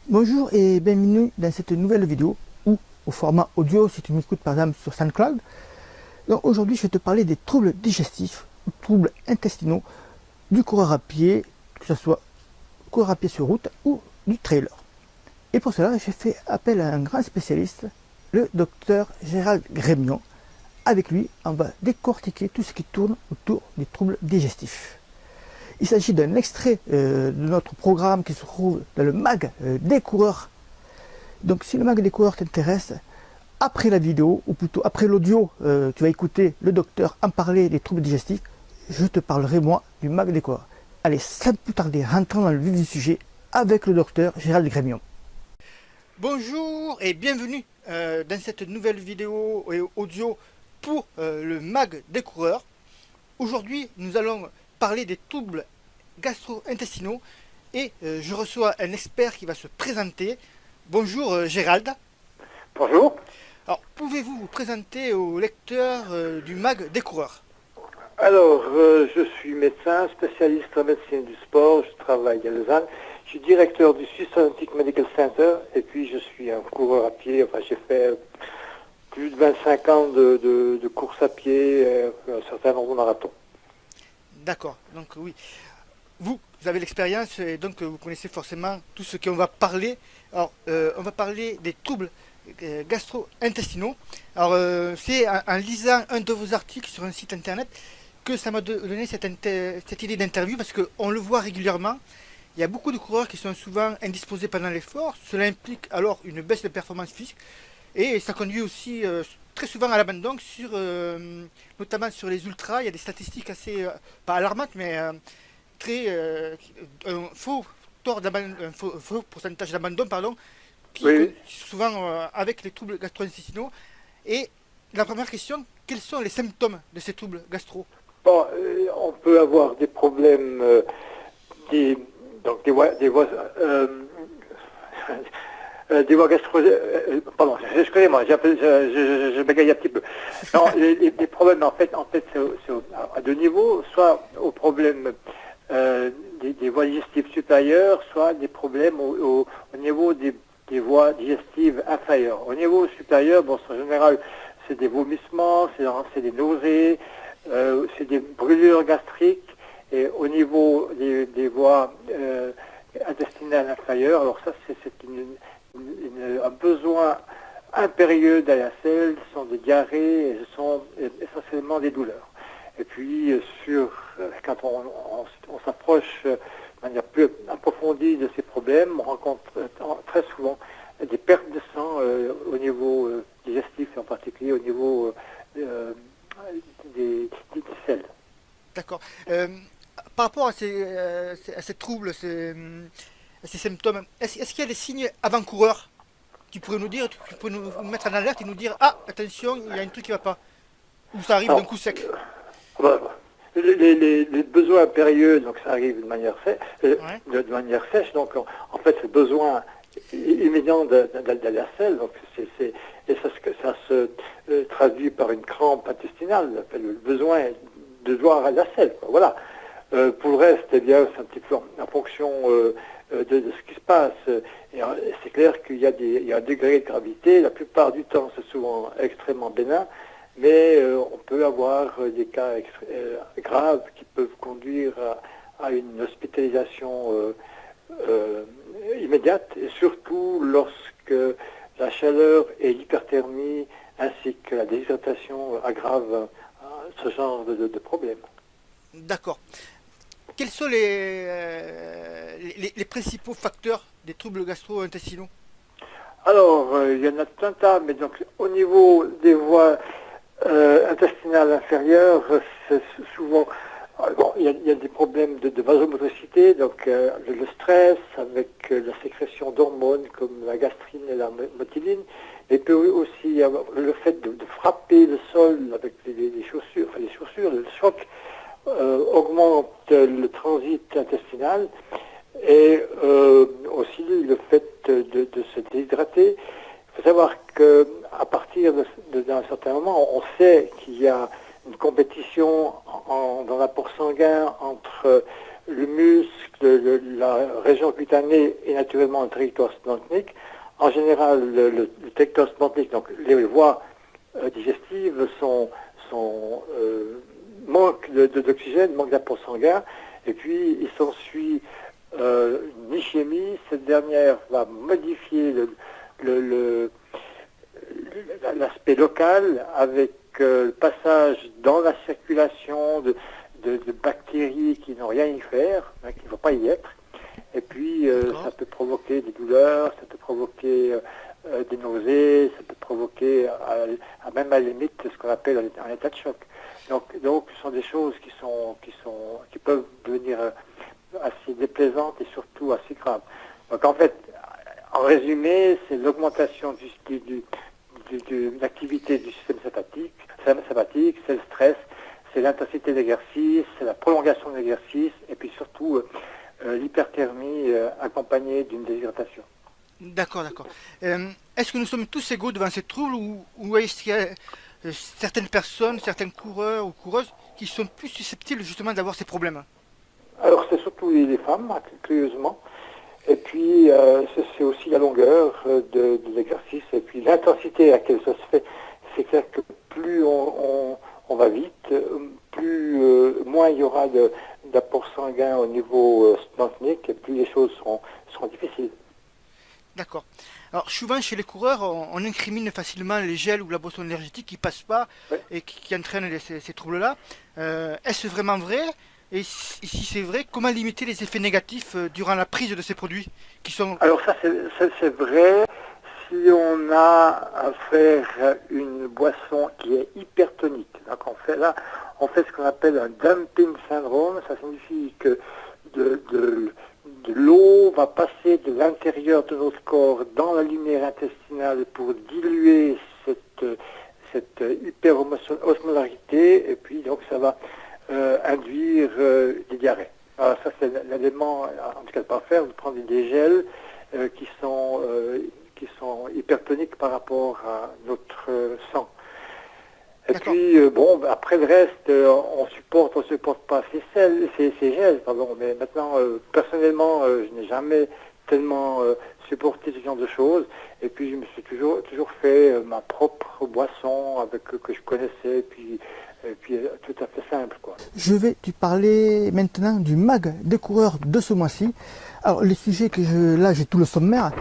Bonjour et bienvenue dans cette nouvelle vidéo ou au format audio si tu m'écoutes par exemple sur SoundCloud. Donc aujourd'hui je vais te parler des troubles digestifs ou troubles intestinaux du coureur à pied, que ce soit coureur à pied sur route ou du trailer. Et pour cela j'ai fait appel à un grand spécialiste, le docteur Gérald Grémion. Avec lui on va décortiquer tout ce qui tourne autour des troubles digestifs. Il s'agit d'un extrait de notre programme qui se trouve dans le mag des coureurs. Donc si le mag des coureurs t'intéresse, après la vidéo, ou plutôt après l'audio, tu vas écouter le docteur en parler des troubles digestifs, je te parlerai moi du mag des coureurs. Allez, sans plus tarder, rentrons dans le vif du sujet avec le docteur Gérald Grémion. Bonjour et bienvenue dans cette nouvelle vidéo et audio pour le mag des coureurs. Aujourd'hui, nous allons parler des troubles gastro-intestinaux et je reçois un expert qui va se présenter. Bonjour Gérald. Bonjour. Alors, pouvez-vous vous présenter au lecteur du mag des coureurs? Alors, je suis médecin, spécialiste en médecine du sport, je travaille à Lausanne. Je suis directeur du Swiss Olympic Medical Center et puis je suis un coureur à pied. Enfin, j'ai fait plus de 25 ans de course à pied, un certain nombre de marathons. D'accord, donc oui. Vous avez l'expérience et donc vous connaissez forcément tout ce qu'on va parler. Alors, on va parler des troubles gastro-intestinaux. Alors, c'est en lisant un de vos articles sur un site internet que ça m'a donné cette idée d'interview parce qu'on le voit régulièrement. Il y a beaucoup de coureurs qui sont souvent indisposés pendant l'effort. Cela implique alors une baisse de performance physique et ça conduit aussi très souvent à l'abandon, notamment sur les ultras. Il y a des statistiques assez, pas alarmantes, mais un faux faux pourcentage d'abandon, pardon, Oui. souvent avec les troubles gastro-intestinaux. Et la première question, quels sont les symptômes de ces troubles gastro? Bon, on peut avoir des problèmes, des voies, des voies gastro... pardon, excusez-moi, je bégaye un petit peu. Non, les problèmes, en fait c'est à deux niveaux, soit au problème des voies digestives supérieures, soit des problèmes au niveau des voies digestives inférieures. Au niveau supérieur, bon, en général, c'est des vomissements, c'est des nausées, c'est des brûlures gastriques, et au niveau des voies intestinales inférieures, alors ça, c'est un besoin impérieux d'ASL, ce sont des diarrhées, et ce sont essentiellement des douleurs. Et puis, quand on s'approche de manière plus approfondie de ces problèmes, on rencontre très souvent des pertes de sang au niveau digestif, et en particulier au niveau des selles. D'accord. Par rapport à ces troubles, à ces symptômes, est-ce qu'il y a des signes avant-coureurs qui pourraient nous dire, qui pourraient nous mettre en alerte et nous dire ah, attention, il y a un truc qui ne va pas? Ou ça arrive d'un coup sec? Voilà. Les besoins impérieux, donc ça arrive de manière sèche, Ouais. de manière sèche, donc en fait c'est besoin immédiat de la selle, donc et ça se traduit par une crampe intestinale, le besoin de voir à la selle, quoi. Voilà. Pour le reste, eh bien, c'est un petit peu en fonction de ce qui se passe. Et c'est clair qu'il y a un degré de gravité. La plupart du temps, c'est souvent extrêmement bénin, mais on peut avoir des cas graves qui peuvent conduire à une hospitalisation immédiate, et surtout lorsque la chaleur et l'hyperthermie ainsi que la déshydratation aggravent ce genre de problème. D'accord. Quels sont les principaux facteurs des troubles gastro-intestinaux? Alors, il y en a tout un tas, mais donc au niveau des voies intestinales inférieures, c'est souvent... Bon, il y a des problèmes de vasomotricité, donc le stress avec la sécrétion d'hormones comme la gastrine et la motiline, et peut aussi y avoir le fait de frapper le sol avec les chaussures, le choc augmente le transit intestinal, et aussi le fait de se déshydrater. Il faut savoir qu'à partir d'un certain moment, on sait qu'il y a une compétition dans l'apport sanguin entre le muscle, la région cutanéenne spontané et naturellement un trajectoire spontané. En général, le trajectoire spontané, donc les voies digestives manquent d'oxygène, manquent d'apport sanguin, et puis il s'ensuit une ischémie. Cette dernière va modifier l'aspect local avec le passage dans la circulation de bactéries qui n'ont rien à y faire, hein, qui ne vont pas y être. Et puis ça peut provoquer des douleurs, ça peut provoquer des nausées, ça peut provoquer même à la limite ce qu'on appelle un état de choc. Donc ce sont des choses qui peuvent devenir assez déplaisantes et surtout assez graves. Donc en fait, en résumé, c'est l'augmentation de l'activité du système sympathique, c'est le stress, c'est l'intensité de l'exercice, c'est la prolongation de l'exercice, et puis surtout l'hyperthermie accompagnée d'une déshydratation. D'accord. Est-ce que nous sommes tous égaux devant ces troubles ou est-ce qu'il y a certaines personnes, certains coureurs ou coureuses qui sont plus susceptibles justement d'avoir ces problèmes? Alors c'est surtout les femmes, curieusement. Et puis c'est aussi la longueur de l'exercice et puis l'intensité à laquelle ça se fait. C'est clair que plus on va vite, moins il y aura d'apport sanguin au niveau spontanéique et plus les choses seront difficiles. D'accord. Alors souvent chez les coureurs, on incrimine facilement les gels ou la boisson énergétique qui passent pas et qui entraînent ces troubles-là. Est-ce vraiment vrai? Et si c'est vrai, comment limiter les effets négatifs durant la prise de ces produits qui sont... Alors ça c'est vrai si on a à faire une boisson qui est hypertonique. Donc on fait ce qu'on appelle un dumping syndrome. Ça signifie que de l'eau va passer de l'intérieur de notre corps dans la lumière intestinale pour diluer cette hyperosmolarité et puis donc ça va induire des diarrhées. Alors ça c'est l'élément, en tout cas de pas faire, de prendre des gels qui sont hypertoniques par rapport à notre sang. Et puis après le reste, on supporte pas ces gels, mais maintenant personnellement je n'ai jamais tellement supporté ce genre de choses. Et puis je me suis toujours fait ma propre boisson que je connaissais, puis tout à fait simple, quoi. Je vais te parler maintenant du mag des coureurs de ce mois-ci. Alors les sujets là j'ai tout le sommaire.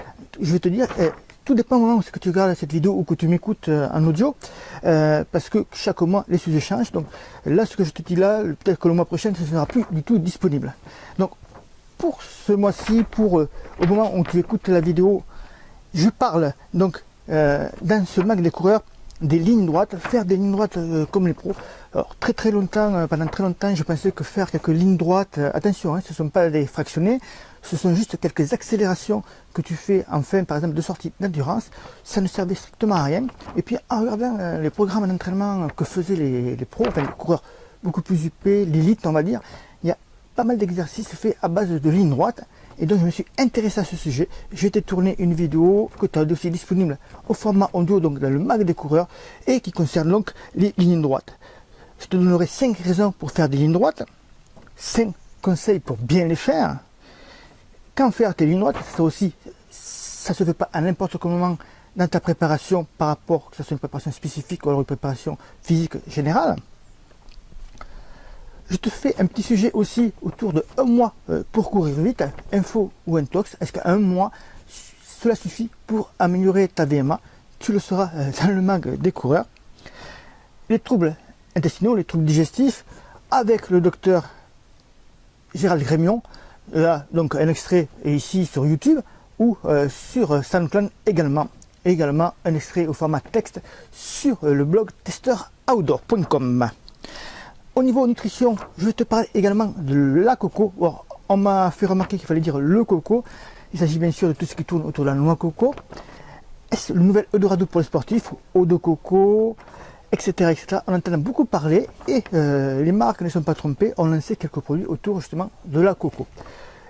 Je vais te dire, tout dépend du moment où c'est que tu regardes cette vidéo ou que tu m'écoutes en audio, parce que chaque mois les sujets changent. Donc là ce que je te dis là, peut-être que le mois prochain ce ne sera plus du tout disponible. Donc pour ce mois-ci, au moment où tu écoutes la vidéo, je parle donc dans ce mag des coureurs des lignes droites, faire des lignes droites comme les pros. Alors très longtemps, pendant très longtemps, je pensais que faire quelques lignes droites, attention, ce ne sont pas des fractionnés, ce sont juste quelques accélérations que tu fais en fin, par exemple, de sortie d'endurance. Ça ne servait strictement à rien. Et puis en regardant les programmes d'entraînement que faisaient les pros, enfin les coureurs beaucoup plus huppés, l'élite on va dire, il y a pas mal d'exercices faits à base de lignes droites. Et donc je me suis intéressé à ce sujet. J'ai été tourner une vidéo que tu as aussi disponible au format audio, donc dans le mag des coureurs, et qui concerne donc les lignes droites. Je te donnerai 5 raisons pour faire des lignes droites, 5 conseils pour bien les faire. Quand faire tes lignes droites, ça aussi, ça se fait pas à n'importe quel moment dans ta préparation par rapport, que ce soit une préparation spécifique ou alors une préparation physique générale. Je te fais un petit sujet aussi autour de 1 mois pour courir vite, info ou intox. Est-ce qu'un mois, cela suffit pour améliorer ta VMA? Tu le sauras dans le mag des coureurs. Les troubles intestinaux, les troubles digestifs, avec le docteur Gérald Grémion. Là, donc un extrait est ici sur YouTube ou sur SoundCloud également. Également un extrait au format texte sur le blog testeroutdoor.com. Au niveau nutrition, je vais te parler également de la coco. Alors, on m'a fait remarquer qu'il fallait dire le coco. Il s'agit bien sûr de tout ce qui tourne autour de la noix coco. Est-ce le nouvel Eldorado pour les sportifs, eau de coco, etc. On entend beaucoup parler et les marques ne sont pas trompées. On lancé quelques produits autour justement de la coco.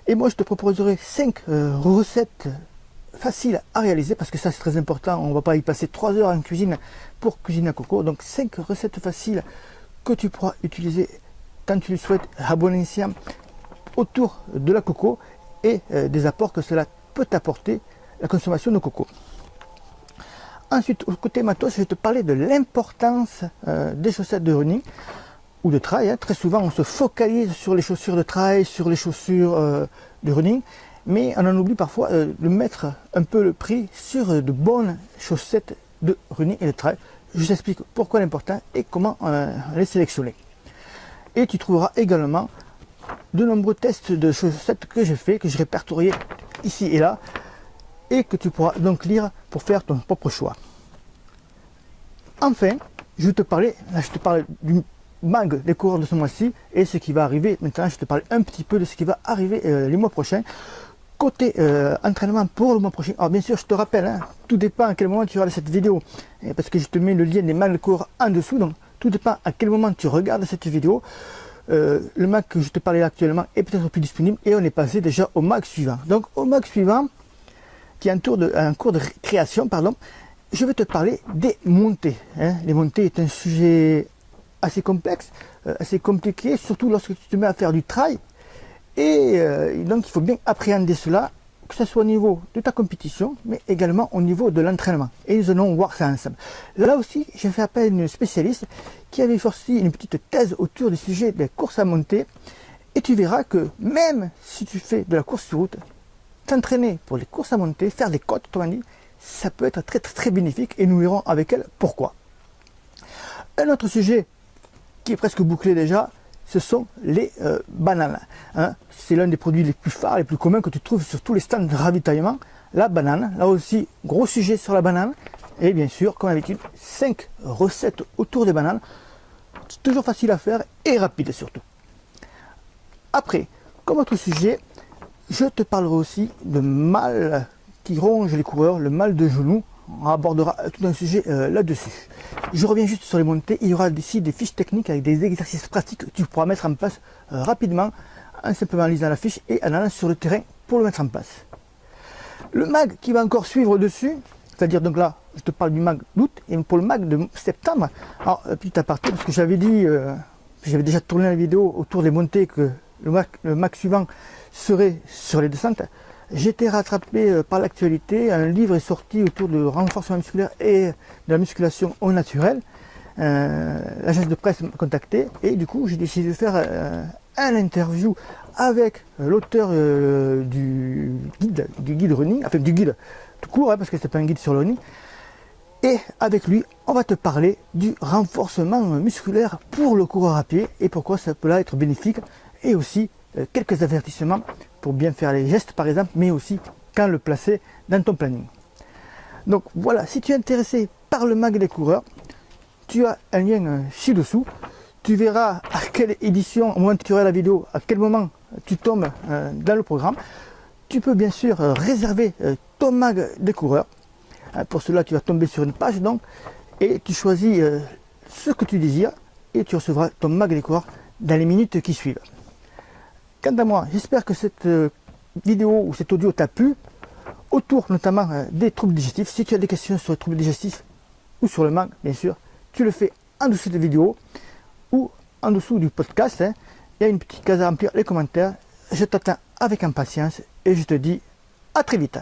Et moi, je te proposerai 5 recettes faciles à réaliser parce que ça c'est très important. On ne va pas y passer 3 heures en cuisine pour cuisiner la coco. Donc 5 recettes faciles que tu pourras utiliser quand tu le souhaites à bon escient autour de la coco et des apports que cela peut apporter la consommation de coco. Ensuite, au côté matos, je vais te parler de l'importance des chaussettes de running ou de trail. Très souvent, on se focalise sur les chaussures de trail, sur les chaussures de running, mais on en oublie parfois de mettre un peu le prix sur de bonnes chaussettes de running et de trail. Je t'explique pourquoi l'important et comment les sélectionner. Et tu trouveras également de nombreux tests de chaussettes que j'ai fait, que j'ai répertoriés ici et là, et que tu pourras donc lire pour faire ton propre choix. Enfin, je te parle du mag des coureurs de ce mois-ci et ce qui va arriver. Maintenant, je te parle un petit peu de ce qui va arriver les mois prochains. Côté entraînement pour le mois prochain. Alors bien sûr, je te rappelle, tout dépend à quel moment tu regardes cette vidéo, parce que je te mets le lien des mags de coureurs en dessous, donc tout dépend à quel moment tu regardes cette vidéo. Le mag que je te parlais actuellement est peut-être plus disponible et on est passé déjà au mag suivant. Donc au mag suivant, qui est en cours de création, je vais te parler des montées. Les montées est un sujet assez complexe, assez compliqué, surtout lorsque tu te mets à faire du trail. Et donc il faut bien appréhender cela, que ce soit au niveau de ta compétition, mais également au niveau de l'entraînement. Et nous allons voir ça ensemble. Là aussi, j'ai fait appel à une spécialiste qui avait sorti une petite thèse autour du sujet des courses à monter. Et tu verras que même si tu fais de la course sur route, t'entraîner pour les courses à monter, faire des côtes, ça peut être très, très, très bénéfique. Et nous verrons avec elle pourquoi. Un autre sujet qui est presque bouclé déjà, ce sont les bananes. C'est l'un des produits les plus phares, les plus communs que tu trouves sur tous les stands de ravitaillement. La banane, là aussi, gros sujet sur la banane. Et bien sûr, comme d'habitude, 5 recettes autour des bananes. C'est toujours facile à faire et rapide surtout. Après, comme autre sujet, je te parlerai aussi de mal qui ronge les coureurs, le mal de genou. On abordera tout un sujet là-dessus. Je reviens juste sur les montées. Il y aura ici des fiches techniques avec des exercices pratiques que tu pourras mettre en place rapidement en simplement lisant la fiche et en allant sur le terrain pour le mettre en place. Le mag qui va encore suivre dessus, c'est-à-dire donc là, je te parle du mag d'août et pour le mag de septembre. Alors, petit aparté, parce que j'avais dit, j'avais déjà tourné la vidéo autour des montées que le mag suivant serait sur les descentes. J'ai été rattrapé par l'actualité. Un livre est sorti autour du renforcement musculaire et de la musculation au naturel. L'agence de presse m'a contacté et du coup j'ai décidé de faire un interview avec l'auteur du guide running, enfin du guide tout court, parce que c'est pas un guide sur le running. Et avec lui, on va te parler du renforcement musculaire pour le coureur à pied et pourquoi ça peut là être bénéfique, et aussi quelques avertissements pour bien faire les gestes par exemple, mais aussi quand le placer dans ton planning. Donc voilà, si tu es intéressé par le mag des coureurs, tu as un lien ci-dessous. Tu verras à quelle édition, au moment où tu auras la vidéo, à quel moment tu tombes dans le programme. Tu peux bien sûr réserver ton mag des coureurs. Pour cela, tu vas tomber sur une page donc, et tu choisis ce que tu désires et tu recevras ton mag des coureurs dans les minutes qui suivent. Quant à moi, j'espère que cette vidéo ou cet audio t'a plu, autour notamment des troubles digestifs. Si tu as des questions sur les troubles digestifs ou sur le mag, bien sûr, tu le fais en dessous de la vidéo ou en dessous du podcast. Il y a une petite case à remplir, les commentaires. Je t'attends avec impatience et je te dis à très vite.